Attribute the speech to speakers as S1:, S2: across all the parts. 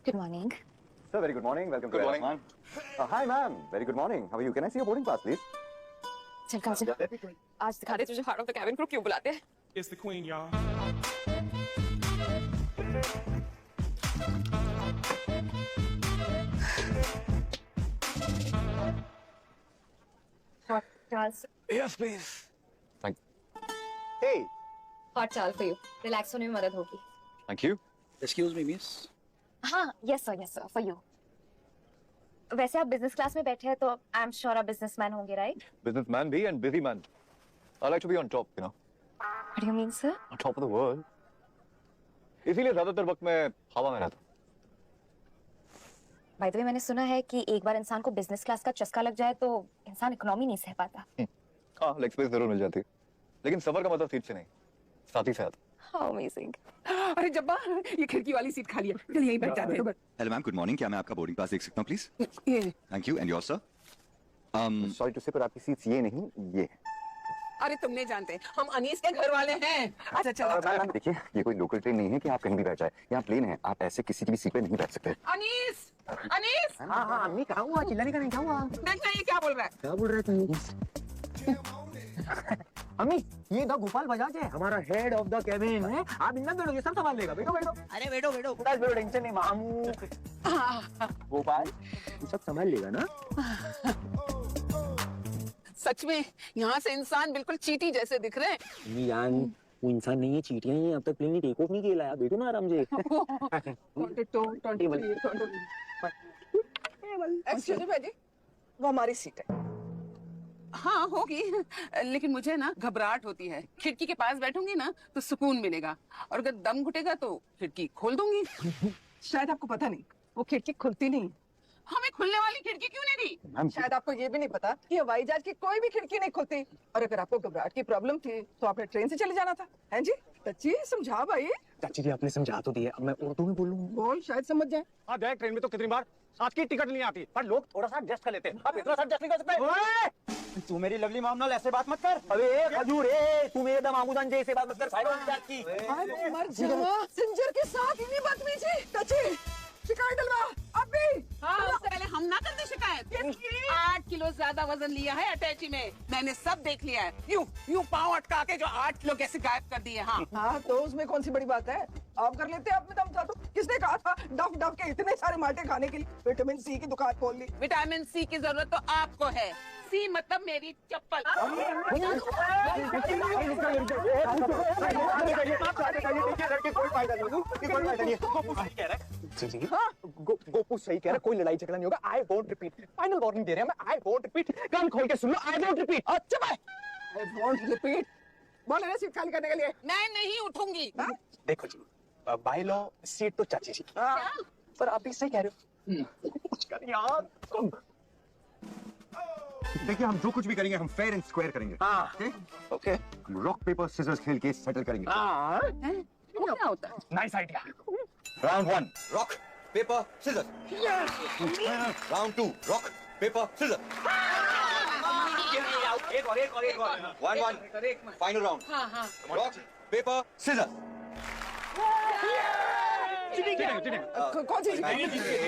S1: Good morning.
S2: Sir, very good morning. Welcome
S3: Good
S2: to
S3: morning.
S2: Airman. Hi, ma'am. Very good morning. How are you? Can I see your boarding pass, please?
S1: चल कहाँ से? आज दिखा दे तुझे heart of the cabin crew क्यों बुलाते हैं?
S3: It's the queen, y'all.
S1: Hot Charles.
S3: Yes, please.
S2: Thank. Hey.
S1: Hot Charles for you. Relax होने में मदद होगी.
S2: Thank you.
S4: Excuse me, miss.
S1: हाँ, yes sir, for you. वैसे आप बिजनेस क्लास में बैठे हैं तो आई एम श्योर आप बिजनेसमैन होंगे, right?
S2: Businessman be and busy man. I like to be on top, you know.
S1: What do you mean, sir?
S2: On top of the world. इसीलिए ज्यादातर वक्त मैं हवा में रहता हूँ.
S1: बाय द वे मैंने सुना है कि एक बार इंसान को बिजनेस क्लास का चस्का लग जाए तो इंसान इकोनॉमी नहीं सह पाता.
S2: हाँ, लेग स्पेस जरूर मिल जाती है. लेकिन सफर का मतलब सीट से नहीं, साथी से आता.
S1: How amazing.
S5: अरे जब्बार, ये खिड़की वाली सीट खाली है. चल यहीं बैठ जाते हैं.
S6: Hello ma'am, good morning. क्या मैं आपका बोर्डिंग पास देख सकता हूँ प्लीज?
S5: ये
S6: thank you. And your sir?
S2: Sorry to say, पर आपकी सीट्स ये नहीं, ये.
S5: अरे तुम नहीं जानते, हम अनीस के घर वाले हैं. अच्छा चलो.
S2: मैम देखिए, ये कोई लोकल ट्रेन नहीं है कि आप कहीं भी बैठ जाए. यहाँ प्लेन है, आप ऐसे किसी की भी सीट पे नहीं बैठ सकते.
S5: अनीस, अनीस.
S4: हाँ हाँ अम्मी कहाँ हुआ? चिल्लाने का नहीं, क्या हुआ?
S5: देखना ये क्या बोल रहा है.
S4: क्या बोल रहे थे? अम्मी ये द गोपाल बजाज है, हमारा हेड ऑफ द कैबिन है. आप इतना बैठो, ये सब संभाल लेगा. बैठो बैठो. अरे बैठो बैठो, बस बैठो, टेंशन नहीं मामू. गोपाल तू सब संभाल लेगा ना?
S5: सच में यहाँ से इंसान बिल्कुल चींटी जैसे दिख रहे हैं.
S4: यार वो इंसान नहीं है, चींटियां हैं. अब तक प्लेन टेक ऑफ नहीं किया है. बैठो ना आराम से.
S5: एक्सक्यूज मी भाई, वो हमारी सीट है. हाँ होगी, लेकिन मुझे ना घबराहट होती है. खिड़की के पास बैठूंगी ना तो सुकून मिलेगा, और अगर दम घुटेगा तो खिड़की खोल दूंगी. शायद आपको पता नहीं, वो खिड़की खुलती नहीं. हमें खुलने वाली खिड़की क्यों नहीं दी? शायद आपको ये भी नहीं पता कि हवाई जहाज की कोई भी खिड़की नहीं खुलती. और अगर आपको घबराहट की प्रॉब्लम थी तो आपने ट्रेन से चले जाना था. हैं जी? चाची समझा भाई.
S4: चाची जी आपने समझा तो दिया, अब मैं उर्दू में बोलूं?
S5: बोल, शायद समझ जाए.
S7: हाँ देख, ट्रेन में तो कितनी बार आज की टिकट नहीं आती, पर लोग थोड़ा सा एडजस्ट कर लेते हैं. आप इतना सा एडजस्ट नहीं कर सकते.
S4: तू मेरी लवली मॉम नाल ऐसे बात मत कर. अबे खजूर ए, तू मेरे दम आमूदान जैसे बात मत कर. साइड में जात की.
S5: मर जावा. सिंजर के साथ इतनी बदतमीजी. चाची शिकायत डलवा अभी. हाँ, उससे पहले हम ना करते शिकायत. 8 किलो ज्यादा वजन लिया है अटैची में. मैंने सब देख लिया है. यूं पाँव अटका के जो 8 किलो कैसे गायब कर दिए. हाँ तो उसमें कौन सी बड़ी बात है. आप कर लेते. आप में दम था तो किसने कहा था डफ डफ के इतने सारे माल्टे खाने के लिए विटामिन सी की दुकान खोल ली. विटामिन सी की जरूरत तो आपको है. सी मतलब मेरी चप्पल.
S7: गोपू सही कह रहा है, कोई लड़ाई झगड़ा नहीं होगा. I won't repeat. Final warning दे रहे हैं मैं. आई वोंट रिपीट. कान खोल के सुन लो. आई वोंट रिपीट. अच्छा भाई,
S5: आई वॉन्ट रिपीट. बोले ना सीट खाली करने के लिए. मैं नहीं उठूंगी.
S7: देखो जी, बाय लॉ सीट तो चाची जी, पर आप भी सही कह रहे हो. यार
S2: देखिए, हम जो कुछ भी करेंगे हम फेयर एंड स्क्वायर करेंगे.
S7: ओके.
S2: हम रॉक पेपर सिजर्स खेल के सेटल करेंगे.
S5: वो क्या होता है.
S7: Nice idea.
S2: Round 1
S6: rock paper scissor. Round 2 rock paper scissor.
S7: एक और
S6: 1-1 final round. Rock paper scissor.
S5: कौन सी
S6: एक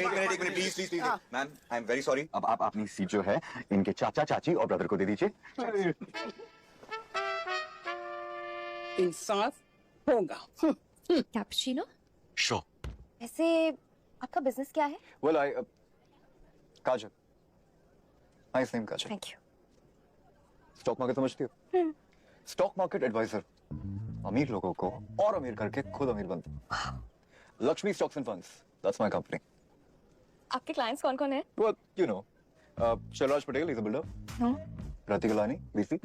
S6: minute please please please. Ma'am I am very sorry.
S2: अब आप अपनी सीट जो है इनके चाचा चाची और ब्रदर को दे दीजिए.
S5: इंसाफ होगा.
S1: कैपुचिनो?
S6: श्योर.
S1: ऐसे आपका बिजनेस क्या है?
S2: Well I Kajal. Nice name Kajal.
S1: Thank you.
S2: Stock market समझती हो? Stock market advisor. अमीर लोगों को और अमीर करके खुद अमीर बनते. Lakshmi stocks and funds, that's my company.
S1: आपके क्लाइंट्स कौन कौन है?
S2: Well, you know, Shailraj Patel, he's a builder.
S1: No.
S2: Pratik Alani, VC.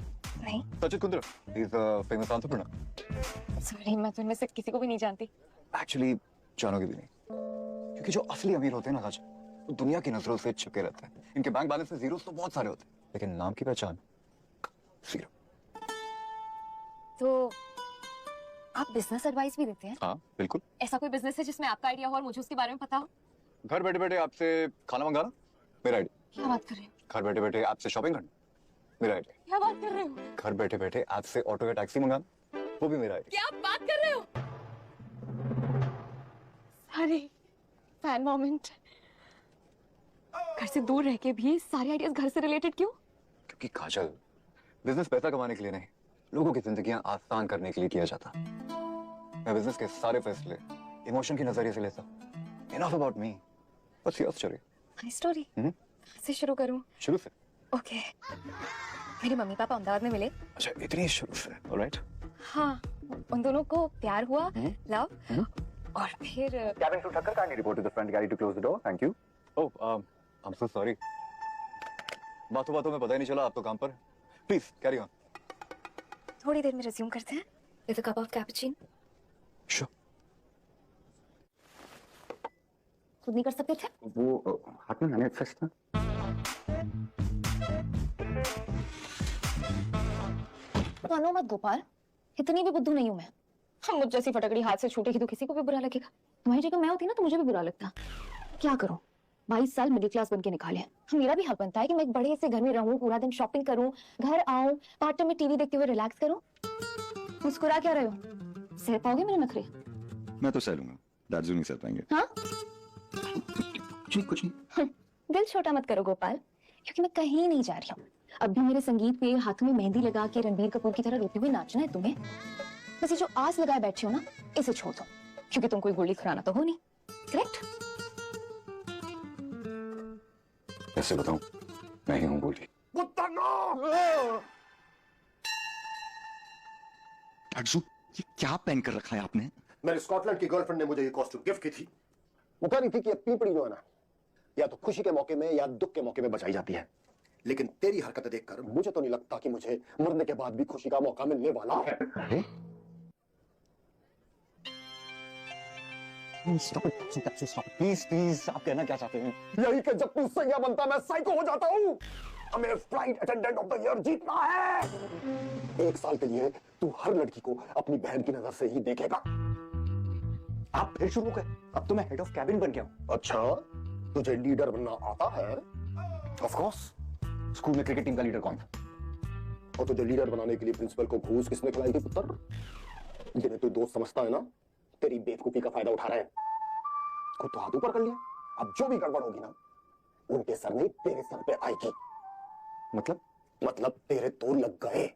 S1: नहीं.
S2: Sachit Kundra, he's a famous entrepreneur.
S1: Sorry, मैं तो इनमें से किसी को भी नहीं जानती.
S2: Actually, जानोगे भी नहीं. क्योंकि जो असली अमीर होते हैं ना काजल, वो दुनिया की नजरों से छिपके रहते हैं. इनके बैंक बैलेंस में जीरोस तो बहुत सारे होते हैं, लेकिन नाम की पहचान जीरो.
S1: तो आप बिजनेस एडवाइस भी देते हैं?
S2: हाँ, बिल्कुल.
S1: ऐसा कोई बिजनेस है जिसमें आपका आइडिया हो और मुझे उसके बारे में पता हो?
S2: घर बैठे बैठे आपसे खाना मंगाना मेरा आइडिया.
S1: क्या बात कर रहे हो?
S2: घर बैठे बैठे आपसे शॉपिंग करना मेरा आइडिया.
S1: क्या बात कर रहे हो?
S2: घर बैठे बैठे आपसे ऑटो या टैक्सी मंगाना वो भी मेरा आइडिया.
S1: क्या आप बात कर रहे हो? सारे फैन मोमेंट। घर से दूर रह के भी सारे आइडियाज घर से रिलेटेड क्यों?
S2: क्योंकि काजल, बिजनेस पैसा कमाने के लिए नहीं, लोगों की जिंदगियां आसान करने के लिए किया जाता। मैं बिजनेस के सारे फैसले इमोशन के नजरिए से लेता। Enough about me. What's your story?
S1: My story से शुरू करूं?
S2: शुरू से।
S1: ओके। मेरे मम्मी पापा अहमदाबाद में मिले।
S2: अच्छा, इतनी शुरू से। ऑलराइट।
S1: हाँ, उन दोनों को प्यार हुआ, लव, और फिर
S2: Cabin crew Thakkar, kindly report to the front galley to close the door. Thank you. Oh, I'm so sorry. बातों बातों में पता ही नहीं चला आप तो काम पर। Please carry on.
S1: थोड़ी देर में रिज्यूम करते हैं। With a cup of cappuccino.
S2: Sure.
S1: खुद नहीं कर सकते थे?
S2: वो हाथ में मैंने फिक्स था।
S1: मानो मत गोपाल, इतनी भी बुद्धू नहीं हूं मैं। हम मुझ जैसी फटकड़ी हाथ से छूटेगी तो किसी को भी बुरा लगेगा। तुम्हारी जगह मैं होती ना तो मुझे भी बुरा लगता। क्या करूं, 22 साल मिडिल क्लास बन के निकाले। मेरा भी हक बनता है कि मैं एक बड़े से घर में रहूं, पूरा दिन शॉपिंग करूं, घर आऊं, पार्ट टाइम में टीवी देखते हुए रिलैक्स करूं। मुस्कुरा क्या रहे हो? सह पाओगे मेरे नखरे?
S6: मैं तो सह लूंगा, दादू नहीं सह पाएंगे।
S1: हाँ?
S2: कुछ नहीं।
S1: दिल छोटा मत करो गोपाल, क्योंकि मैं कहीं नहीं जा रही हूँ। अब भी मेरे संगीत पे हाथों में मेहंदी लगा के रणबीर कपूर की तरह रोते हुए नाचना है तुम्हें। बस ये जो आस लगाए बैठे हो ना, इसे छोड़ दो, क्योंकि तुम कोई गोली खुराना तो हो नहीं। करेक्ट?
S2: कैसे बताऊं, मैं ही हूं गोली।
S6: दादू, ये क्या पहन कर रखा है आपने?
S3: मेरे स्कॉटलैंड की गर्लफ्रेंड ने मुझे ये कॉस्ट्यूम गिफ्ट की थी। वो कह रही थी कि ये पीपड़ी जो है ना, या तो खुशी के मौके में या दुख के मौके में बचाई जाती है। लेकिन तेरी हरकतें देखकर मुझे तो नहीं लगता कि मुझे मरने के बाद भी खुशी का मौका मिलने वाला है।
S2: प्लीज, आप कहना क्या चाहते हैं?
S3: यही कि जब तू सैया बनता मैं साइको हो जाता हूँ। हमें flight attendant of the year जीतना है। 1 साल के लिए तू हर लड़की को अपनी बहन की नजर से ही देखेगा।
S2: आप फिर शुरू कर। अब तो मैं हेड ऑफ कैबिन बन गया हूं।
S3: अच्छा, तुझे लीडर बनना आता है?
S2: Of course. स्कूल में क्रिकेट टीम का लीडर कौन था?
S3: और तुझे लीडर बनाने के लिए प्रिंसिपल को घूस किसने खिलाई थी पुत्र? जिन्हें तू दोस्त समझता है ना, तेरी बेवकूफी का फायदा उठा रहे हैं। खुद तो हाथ ऊपर कर लिया, अब जो भी गड़बड़ होगी ना, उनके सर नहीं तेरे सर पे आएगी।
S2: मतलब
S3: तेरे तो लग गए।